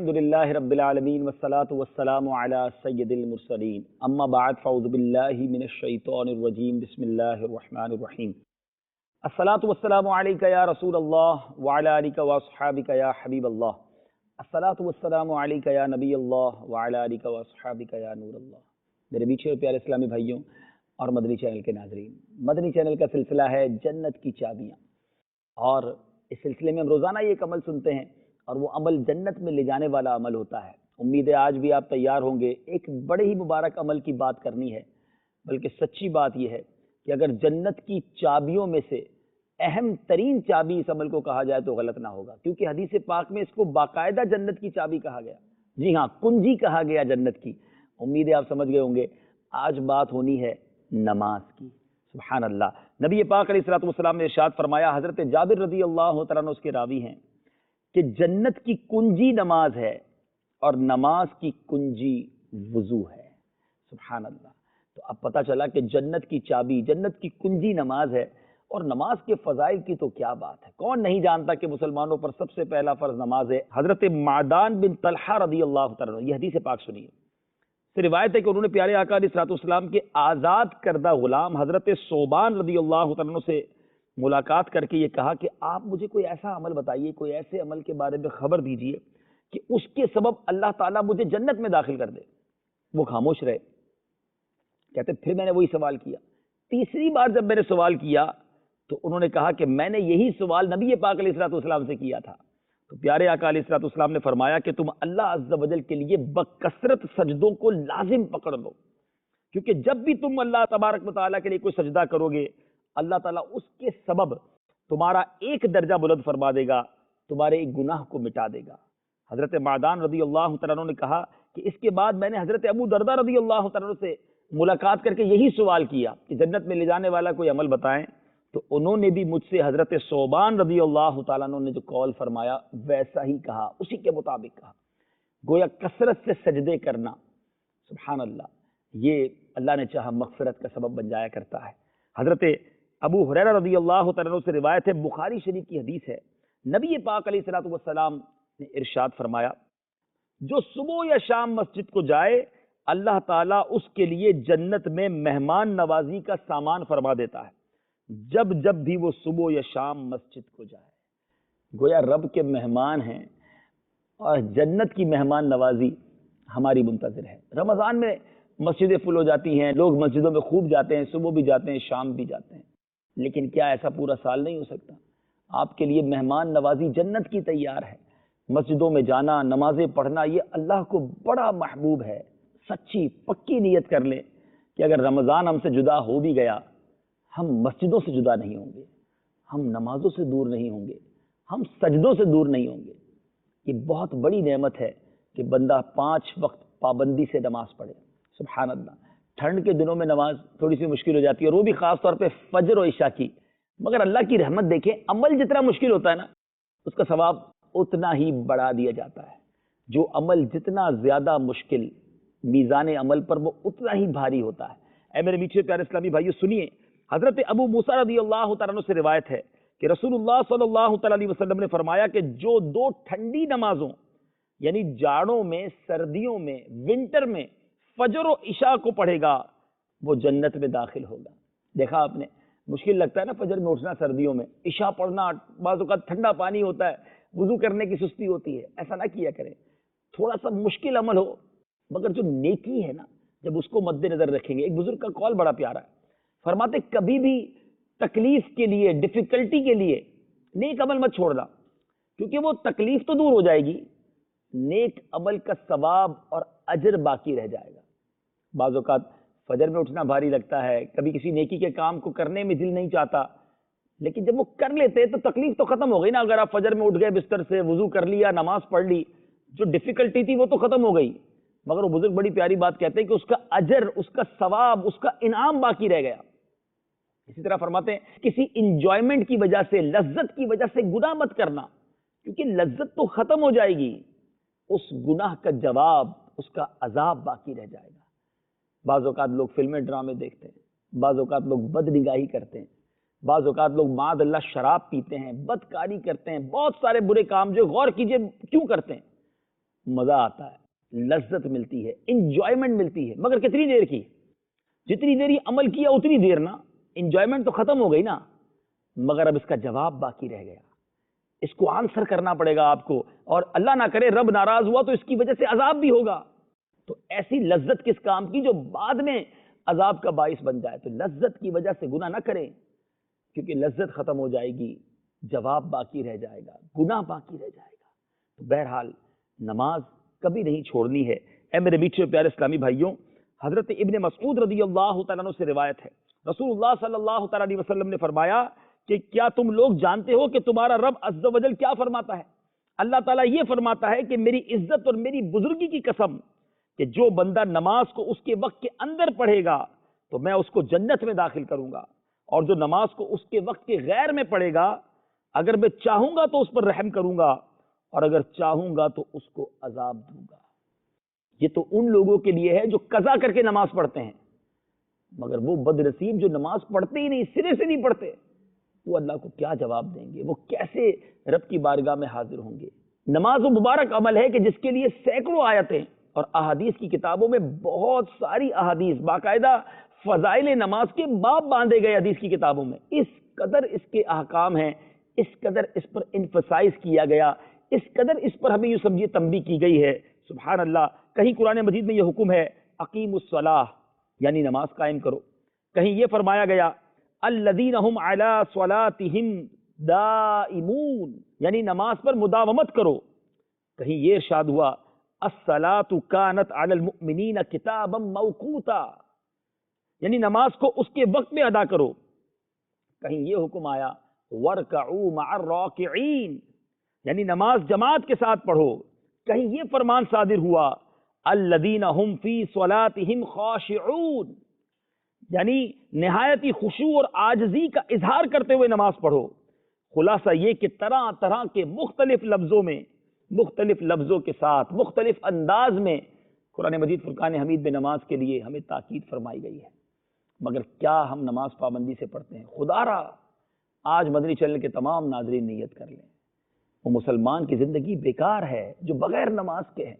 الحمدللہ رب العالمین والصلاة والسلام علی سید المرسلین اما بعد فاعوذ باللہ من الشیطان الرجیم بسم اللہ الرحمن الرحیم الصلاة والسلام علیکہ یا رسول اللہ وعلی آلکہ واصحابکہ یا حبیب اللہ الصلاة والسلام علیکہ یا نبی اللہ وعلی آلکہ واصحابکہ یا نور اللہ۔ میرے بیچے اور پیارے اسلامی بھائیوں اور مدنی چینل کے ناظرین، مدنی چینل کا سلسلہ ہے جنت کی چابیاں، اور اس سلسلے میں ہم روزانہ یہ ایک عمل سنتے ہیں اور وہ عمل جنت میں لے جانے والا عمل ہوتا ہے۔ امید ہے آج بھی آپ تیار ہوں گے۔ ایک بڑے ہی مبارک عمل کی بات کرنی ہے، بلکہ سچی بات یہ ہے کہ اگر جنت کی چابیوں میں سے اہم ترین چابی اس عمل کو کہا جائے تو غلط نہ ہوگا، کیونکہ حدیث پاک میں اس کو باقاعدہ جنت کی چابی کہا گیا، جی ہاں، کنجی کہا گیا جنت کی۔ امید ہے آپ سمجھ گئے ہوں گے۔ آج بات ہونی ہے نماز کی۔ سبحان اللہ۔ نبی پاک علیہ الصلوۃ والسلام نے ارشاد فرمایا، حضرت جابر رضی اللہ تعالیٰ عنہ اس کے راوی ہیں، کہ جنت کی کنجی نماز ہے اور نماز کی کنجی وضو ہے۔ سبحان اللہ۔ تو اب پتہ چلا کہ جنت کی چابی، جنت کی کنجی نماز ہے، اور نماز کے فضائل کی تو کیا بات ہے۔ کون نہیں جانتا کہ مسلمانوں پر سب سے پہلا فرض نماز ہے۔ حضرت معدان بن طلحہ رضی اللہ تعالیٰ عنہ، یہ حدیث پاک سنیے، سے روایت ہے کہ انہوں نے پیارے آقا علیہ الصلوۃ والسلام کے آزاد کردہ غلام حضرت ثوبان رضی اللہ تعالیٰ عنہ سے ملاقات کر کے یہ کہا کہ آپ مجھے کوئی ایسا عمل بتائیے، کوئی ایسے عمل کے بارے میں خبر دیجئے کہ اس کے سبب اللہ تعالیٰ مجھے جنت میں داخل کر دے۔ وہ خاموش رہے۔ کہتے پھر میں نے وہی سوال کیا۔ تیسری بار جب میں نے سوال کیا تو انہوں نے کہا کہ میں نے یہی سوال نبی پاک علیہ الصلوۃ والسلام سے کیا تھا۔ تو پیارے آقا علیہ الصلوۃ والسلام نے فرمایا کہ تم اللہ عز و جل کے لیے بکثرت سجدوں کو لازم پکڑ لو، کیونکہ جب بھی تم اللہ تبارک و تعالیٰ کے لیے کوئی سجدہ کرو گے، اللہ تعالیٰ اس کے سبب تمہارا ایک درجہ بلند فرما دے گا، تمہارے ایک گناہ کو مٹا دے گا۔ حضرت معدان رضی اللہ تعالیٰ عنہ نے کہا کہ اس کے بعد میں نے حضرت ابو دردہ رضی اللہ تعالیٰ عنہ سے ملاقات کر کے یہی سوال کیا کہ جنت میں لے جانے والا کوئی عمل بتائیں، تو انہوں نے بھی مجھ سے حضرت ثوبان رضی اللہ تعالیٰ عنہ نے جو قول فرمایا ویسا ہی کہا، اسی کے مطابق کہا۔ گویا کثرت سے سجدے کرنا، سبحان اللہ، یہ اللہ نے چاہا مغفرت کا سبب بن جایا کرتا ہے۔ حضرت ابو ہریرہ رضی اللہ تعالیٰ عنہ سے روایت ہے، بخاری شریف کی حدیث ہے، نبی پاک علیہ الصلوۃ والسلام نے ارشاد فرمایا، جو صبح یا شام مسجد کو جائے اللہ تعالیٰ اس کے لیے جنت میں مہمان نوازی کا سامان فرما دیتا ہے جب جب بھی وہ صبح یا شام مسجد کو جائے۔ گویا رب کے مہمان ہیں اور جنت کی مہمان نوازی ہماری منتظر ہے۔ رمضان میں مسجدیں فل ہو جاتی ہیں، لوگ مسجدوں میں خوب جاتے ہیں، صبح بھی جاتے ہیں، شام بھی جاتے ہیں، لیکن کیا ایسا پورا سال نہیں ہو سکتا؟ آپ کے لیے مہمان نوازی جنت کی تیار ہے۔ مسجدوں میں جانا، نمازیں پڑھنا، یہ اللہ کو بڑا محبوب ہے۔ سچی پکی نیت کر لیں کہ اگر رمضان ہم سے جدا ہو بھی گیا، ہم مسجدوں سے جدا نہیں ہوں گے، ہم نمازوں سے دور نہیں ہوں گے، ہم سجدوں سے دور نہیں ہوں گے۔ یہ بہت بڑی نعمت ہے کہ بندہ 5 وقت پابندی سے نماز پڑھے۔ سبحان اللہ۔ ٹھنڈ کے دنوں میں نماز تھوڑی سی مشکل ہو جاتی ہے، اور وہ بھی خاص طور پہ فجر و عشاء کی، مگر اللہ کی رحمت دیکھیں، عمل جتنا مشکل ہوتا ہے نا، اس کا ثواب اتنا ہی بڑھا دیا جاتا ہے۔ جو عمل جتنا زیادہ مشکل، میزان عمل پر وہ اتنا ہی بھاری ہوتا ہے۔ اے میرے میٹھے پیارے اسلامی بھائیو، سنیے، حضرت ابو موسیٰ رضی اللہ تعالیٰ عنہ سے روایت ہے کہ رسول اللہ صلی اللہ تعالیٰ علیہ وسلم نے فرمایا کہ جو 2 ٹھنڈی نمازوں، یعنی جاڑوں میں، سردیوں میں، ونٹر میں فجر و عشاء کو پڑھے گا، وہ جنت میں داخل ہوگا۔ دیکھا آپ نے، مشکل لگتا ہے نا فجر میں اٹھنا سردیوں میں، عشاء پڑھنا، بعض اوقات ٹھنڈا پانی ہوتا ہے، وضو کرنے کی سستی ہوتی ہے، ایسا نہ کیا کریں۔ تھوڑا سا مشکل عمل ہو، مگر جو نیکی ہے نا، جب اس کو مد نظر رکھیں گے۔ ایک بزرگ کا قول بڑا پیارا ہے، فرماتے کبھی بھی تکلیف کے لیے، ڈیفیکلٹی کے لیے نیک عمل مت چھوڑنا، کیونکہ وہ تکلیف تو دور ہو جائے گی، نیک عمل کا ثواب اور اجر باقی رہ جائے گا۔ بعض اوقات فجر میں اٹھنا بھاری لگتا ہے، کبھی کسی نیکی کے کام کو کرنے میں دل نہیں چاہتا، لیکن جب وہ کر لیتے تو تکلیف تو ختم ہو گئی نا۔ اگر آپ فجر میں اٹھ گئے بستر سے، وضو کر لیا، نماز پڑھ لی، جو ڈیفیکلٹی تھی وہ تو ختم ہو گئی، مگر وہ بزرگ بڑی پیاری بات کہتے ہیں کہ اس کا اجر، اس کا ثواب، اس کا انعام باقی رہ گیا۔ اسی طرح فرماتے ہیں کسی انجوائمنٹ کی وجہ سے، لذت کی وجہ سے گناہ مت کرنا، کیونکہ لذت تو ختم ہو جائے گی، اس گناہ کا جواب، اس کا عذاب باقی رہ جائے گا۔ بعض اوقات لوگ فلمیں ڈرامے دیکھتے ہیں، بعض اوقات لوگ بد نگاہی کرتے ہیں، بعض اوقات لوگ معاذ اللہ شراب پیتے ہیں، بدکاری کرتے ہیں، بہت سارے برے کام جو غور کیجئے کیوں کرتے ہیں۔ مزہ آتا ہے، لذت ملتی ہے، انجوائمنٹ ملتی ہے، مگر کتنی دیر کی؟ جتنی دیر یہ عمل کیا اتنی دیر نا، انجوائمنٹ تو ختم ہو گئی نا، مگر اب اس کا جواب باقی رہ گیا، اس کو آنسر کرنا پڑے گا آپ کو، اور اللہ نہ کرے رب ناراض ہوا تو اس کی وجہ سے عذاب بھی ہوگا۔ تو ایسی لذت کس کام کی جو بعد میں عذاب کا باعث بن جائے؟ تو لذت کی وجہ سے گناہ نہ کریں، کیونکہ لذت ختم ہو جائے گی، جواب باقی رہ جائے گا، گناہ باقی رہ جائے گا۔ تو بہرحال نماز کبھی نہیں چھوڑنی ہے۔ اے میرے میٹھے پیارے اسلامی بھائیوں، حضرت ابن مسعود رضی اللہ تعالیٰ عنہ سے روایت ہے، رسول اللہ صلی اللہ تعالیٰ علیہ وسلم نے فرمایا کہ کیا تم لوگ جانتے ہو کہ تمہارا رب عز و جل کیا فرماتا ہے؟ اللہ تعالیٰ یہ فرماتا ہے کہ میری عزت اور میری بزرگی کی قسم کہ جو بندہ نماز کو اس کے وقت کے اندر پڑھے گا تو میں اس کو جنت میں داخل کروں گا، اور جو نماز کو اس کے وقت کے غیر میں پڑھے گا، اگر میں چاہوں گا تو اس پر رحم کروں گا، اور اگر چاہوں گا تو اس کو عذاب دوں گا۔ یہ تو ان لوگوں کے لیے ہے جو قضا کر کے نماز پڑھتے ہیں، مگر وہ بد نصیب جو نماز پڑھتے ہی نہیں، سرے سے نہیں پڑھتے، وہ اللہ کو کیا جواب دیں گے؟ وہ کیسے رب کی بارگاہ میں حاضر ہوں گے؟ نماز وہ مبارک عمل ہے کہ جس کے لیے سینکڑوں آیتیں اور احادیث کی کتابوں میں بہت ساری احادیث، باقاعدہ فضائل نماز کے باب باندھے گئے حدیث کی کتابوں میں، اس قدر اس کے احکام ہیں، اس قدر اس پر انفسائز کیا گیا، اس قدر اس پر ہمیں یہ سمجھیے تنبیہ کی گئی ہے۔ سبحان اللہ، کہیں قرآن مجید میں یہ حکم ہے اقیم الصلاۃ، یعنی نماز قائم کرو، کہیں یہ فرمایا گیا الذین هم علی صلاتهم دائمون، یعنی نماز پر مداومت کرو، کہیں یہ ارشاد ہوا الصلاۃ کانت علی المؤمنین کتابا موقوتا، یعنی نماز کو اس کے وقت میں ادا کرو، کہیں یہ حکم آیا وارکعوا مع الراکعین، یعنی نماز جماعت کے ساتھ پڑھو، کہیں یہ فرمان صادر ہوا الذین هم فی صلاتهم خاشعون، یعنی نہایت ہی خشوع اور عاجزی کا اظہار کرتے ہوئے نماز پڑھو۔ خلاصہ یہ کہ طرح طرح کے مختلف لفظوں میں، مختلف لفظوں کے ساتھ، مختلف انداز میں قرآن مجید فرقان حمید میں نماز کے لیے ہمیں تاکید فرمائی گئی ہے، مگر کیا ہم نماز پابندی سے پڑھتے ہیں؟ خدا را آج مدنی چینل کے تمام ناظرین نیت کر لیں، وہ مسلمان کی زندگی بیکار ہے جو بغیر نماز کے ہے۔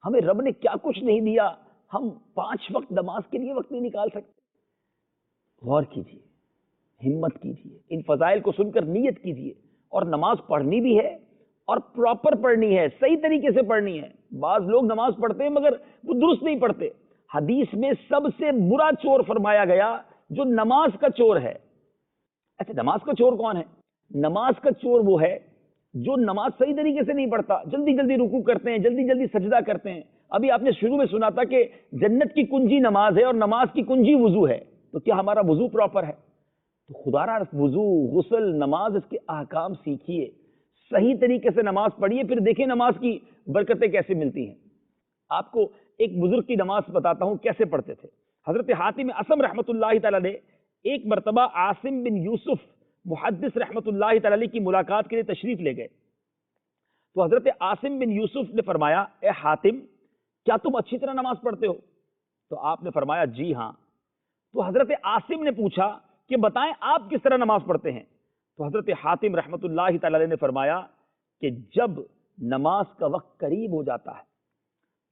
ہمیں رب نے کیا کچھ نہیں دیا، ہم 5 وقت نماز کے لیے وقت نہیں نکال سکتے۔ غور کیجیے، ہمت کیجیے، ان فضائل کو سن کر نیت کیجیے، اور نماز پڑھنی بھی ہے اور پراپر پڑھنی ہے، صحیح طریقے سے پڑھنی ہے۔ بعض لوگ نماز پڑھتے ہیں مگر وہ درست نہیں پڑھتے۔ حدیث میں سب سے برا چور فرمایا گیا جو نماز کا چور ہے۔ اچھا، نماز کا چور کون ہے؟ نماز کا چور وہ ہے جو نماز صحیح طریقے سے نہیں پڑھتا، جلدی جلدی رکوع کرتے ہیں، جلدی جلدی سجدہ کرتے ہیں۔ ابھی آپ نے شروع میں سنا تھا کہ جنت کی کنجی نماز ہے اور نماز کی کنجی وضو ہے، تو کیا ہمارا وضو پراپر ہے؟ تو خدا را وضو، غسل، نماز، اس کے احکام سیکھیے، صحیح طریقے سے نماز پڑھیے، پھر دیکھیں نماز کی برکتیں کیسے ملتی ہیں۔ آپ کو ایک بزرگ کی نماز بتاتا ہوں کیسے پڑھتے تھے۔ حضرت حاتم اصم رحمۃ اللہ تعالی نے ایک مرتبہ عاصم بن یوسف محدث رحمۃ اللہ تعالی کی ملاقات کے لیے تشریف لے گئے، تو حضرت عاصم بن یوسف نے فرمایا اے حاتم، کیا تم اچھی طرح نماز پڑھتے ہو؟ تو آپ نے فرمایا جی ہاں۔ تو حضرت عاصم نے پوچھا کہ بتائیں آپ کس طرح نماز پڑھتے ہیں؟ تو حضرت حاتم رحمۃ اللہ تعالی نے فرمایا کہ جب نماز کا وقت قریب ہو جاتا ہے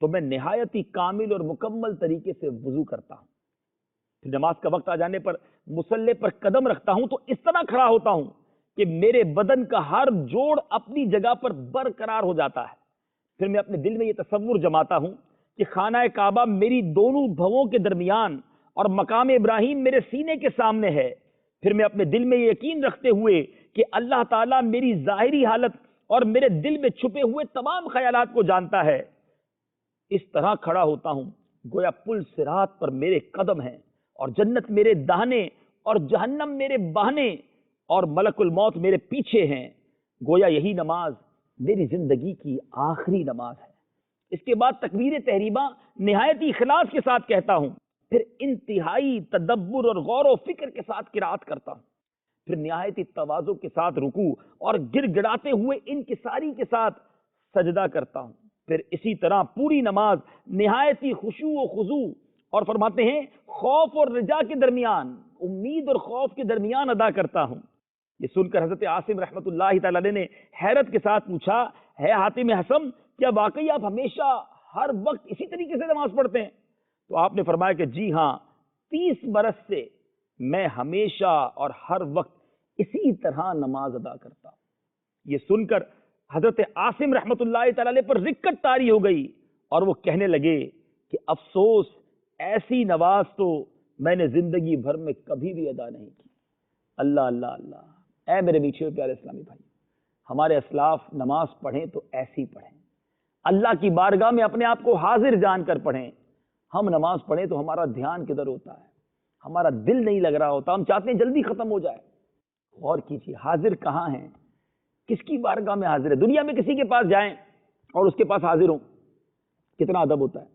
تو میں نہایت ہی کامل اور مکمل طریقے سے وضو کرتا ہوں، پھر نماز کا وقت آ جانے پر مصلی پر قدم رکھتا ہوں تو اس طرح کھڑا ہوتا ہوں کہ میرے بدن کا ہر جوڑ اپنی جگہ پر برقرار ہو جاتا ہے، پھر میں اپنے دل میں یہ تصور جماتا ہوں کہ خانہ کعبہ میری دونوں بھووں کے درمیان اور مقام ابراہیم میرے سینے کے سامنے ہے، پھر میں اپنے دل میں یہ یقین رکھتے ہوئے کہ اللہ تعالیٰ میری ظاہری حالت اور میرے دل میں چھپے ہوئے تمام خیالات کو جانتا ہے، اس طرح کھڑا ہوتا ہوں گویا پل صراط پر میرے قدم ہیں اور جنت میرے داہنے اور جہنم میرے بہانے اور ملک الموت میرے پیچھے ہیں، گویا یہی نماز میری زندگی کی آخری نماز ہے۔ اس کے بعد تکبیر تحریمہ نہایت اخلاص کے ساتھ کہتا ہوں، پھر انتہائی تدبر اور غور و فکر کے ساتھ قرات کرتا ہوں، پھر نہایت تواضع کے ساتھ رکوع اور گر گڑاتے ہوئے انکساری کے ساتھ سجدہ کرتا ہوں، پھر اسی طرح پوری نماز نہایت خشوع و خضوع اور فرماتے ہیں خوف اور رجا کے درمیان، امید اور خوف کے درمیان ادا کرتا ہوں۔ یہ سن کر حضرت عاصم رحمۃ اللہ تعالی نے حیرت کے ساتھ پوچھا ہے حاتم حسم، کیا واقعی آپ ہمیشہ ہر وقت اسی طریقے سے نماز پڑھتے ہیں؟ تو آپ نے فرمایا کہ جی ہاں، 30 برس سے میں ہمیشہ اور ہر وقت اسی طرح نماز ادا کرتا ہوں۔ یہ سن کر حضرت عاصم رحمت اللہ تعالی علیہ پر رکت طاری ہو گئی اور وہ کہنے لگے کہ افسوس، ایسی نماز تو میں نے زندگی بھر میں کبھی بھی ادا نہیں کی۔ اللہ اللہ اللہ! اے میرے میٹھے اور پیارے اسلامی بھائی، ہمارے اسلاف نماز پڑھیں تو ایسی پڑھیں، اللہ کی بارگاہ میں اپنے آپ کو حاضر جان کر پڑھیں۔ ہم نماز پڑھیں تو ہمارا دھیان کدھر ہوتا ہے، ہمارا دل نہیں لگ رہا ہوتا، ہم چاہتے ہیں جلدی ختم ہو جائے۔ غور کیجیے، حاضر کہاں ہیں، کس کی بارگاہ میں حاضر ہے؟ دنیا میں کسی کے پاس جائیں اور اس کے پاس حاضر ہوں، کتنا ادب ہوتا ہے۔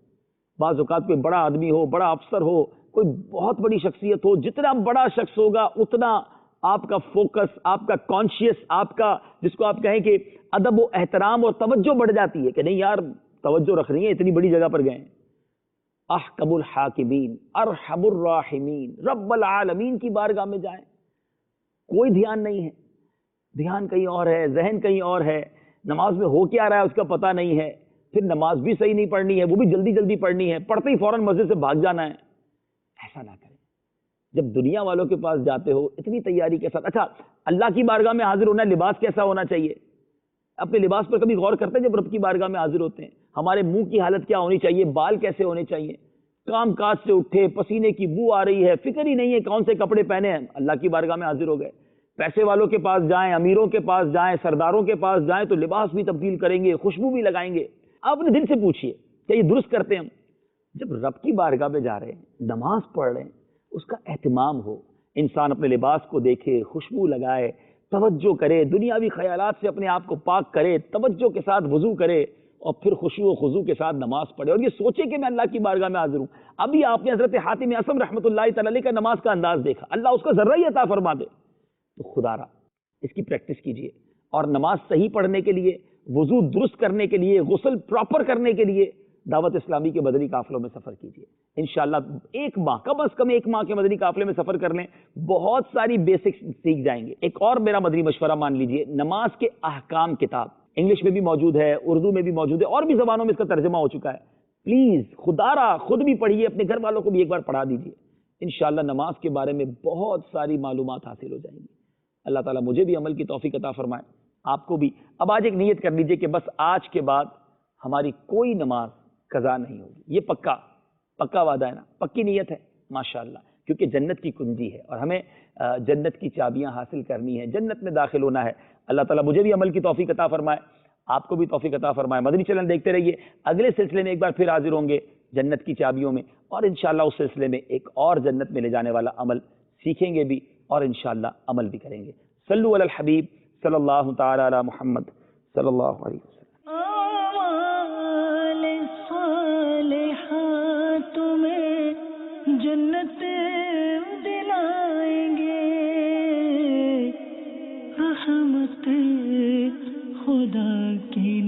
بعض اوقات کوئی بڑا آدمی ہو، بڑا افسر ہو، کوئی بہت بڑی شخصیت ہو، جتنا بڑا شخص ہوگا اتنا آپ کا فوکس، آپ کا کانشیس، آپ کا جس کو آپ کہیں کہ ادب و احترام اور توجہ بڑھ جاتی ہے کہ نہیں یار توجہ رکھ رہی ہیں، اتنی بڑی جگہ پر گئے ہیں۔ احکم الحاکمین، ارحم الراحمین، رب العالمین کی بارگاہ میں جائیں، کوئی دھیان نہیں ہے، دھیان کہیں اور ہے، ذہن کہیں اور ہے، نماز میں ہو کیا رہا ہے اس کا پتہ نہیں ہے، پھر نماز بھی صحیح نہیں پڑھنی ہے، وہ بھی جلدی جلدی پڑھنی ہے، پڑھتے ہی فوراً مسجد سے بھاگ جانا ہے۔ ایسا نہ کریں۔ جب دنیا والوں کے پاس جاتے ہو اتنی تیاری کے ساتھ، اچھا اللہ کی بارگاہ میں حاضر ہونا، لباس کیسا ہونا چاہیے؟ اپنے لباس پر کبھی غور کرتے ہیں جب رب کی بارگاہ میں حاضر ہوتے ہیں؟ ہمارے منہ کی حالت کیا ہونی چاہیے، بال کیسے ہونے چاہیے؟ کام کاج سے اٹھے، پسینے کی بو آ رہی ہے، فکر ہی نہیں ہے کون سے کپڑے پہنے ہیں، اللہ کی بارگاہ میں حاضر ہو گئے۔ پیسے والوں کے پاس جائیں، امیروں کے پاس جائیں، سرداروں کے پاس جائیں تو لباس بھی تبدیل کریں گے، خوشبو بھی لگائیں گے۔ آپ اپنے دل سے پوچھئے کہ یہ درست کرتے ہیں ہم؟ جب رب کی بارگاہ میں جا رہے ہیں، نماز پڑھ رہے ہیں، اس کا اہتمام ہو، انسان اپنے لباس کو دیکھے، خوشبو لگائے، توجہ کرے، دنیاوی خیالات سے اپنے آپ کو پاک کرے، توجہ کے ساتھ وضو کرے اور پھر خشوع و خضوع کے ساتھ نماز پڑھے اور یہ سوچے کہ میں اللہ کی بارگاہ میں حاضر ہوں۔ ابھی آپ نے حضرت حاتم اصم رحمۃ اللہ تعالی علیہ کا نماز کا انداز دیکھا، اللہ اس کا ذرہ ہی عطا فرما دے تو خدا را اس کی پریکٹس کیجئے، اور نماز صحیح پڑھنے کے لیے، وضو درست کرنے کے لیے، غسل پراپر کرنے کے لیے دعوت اسلامی کے مدنی قافلوں میں سفر کیجئے۔ انشاءاللہ ایک ماہ، کم از کم ایک ماہ کے مدنی قافلے میں سفر کر لیں، بہت ساری بیسکس سیکھ جائیں گے۔ ایک اور میرا مدنی مشورہ مان لیجئے، نماز کے احکام کتاب انگلش میں بھی موجود ہے، اردو میں بھی موجود ہے، اور بھی زبانوں میں اس کا ترجمہ ہو چکا ہے۔ پلیز خدا را خود بھی پڑھیے، اپنے گھر والوں کو بھی ایک بار پڑھا دیجئے، انشاءاللہ نماز کے بارے میں بہت ساری معلومات حاصل ہو جائیں گی۔ اللہ تعالیٰ مجھے بھی عمل کی توفیق عطا فرمائے، آپ کو بھی۔ اب آج ایک نیت کر لیجئے کہ بس آج کے بعد ہماری کوئی نماز قضا نہیں ہوگی، یہ پکا وعدہ ہے نا، پکی نیت ہے ماشاءاللہ، کیونکہ جنت کی کنجی ہے اور ہمیں جنت کی چابیاں حاصل کرنی ہے، جنت میں داخل ہونا ہے۔ اللہ تعالیٰ مجھے بھی عمل کی توفیق عطا فرمائے، آپ کو بھی توفیق عطا فرمائے۔ مدنی چینل دیکھتے رہیے، اگلے سلسلے میں ایک بار پھر حاضر ہوں گے جنت کی چابیوں میں، اور انشاءاللہ اس سلسلے میں ایک اور جنت میں لے جانے والا عمل سیکھیں گے بھی اور انشاءاللہ عمل بھی کریں گے۔ صلو علی الحبیب صلی اللہ تعالی علی محمد صلی اللہ علیہ وسلم۔ جنت دلائیں گے، رحمت خدا کی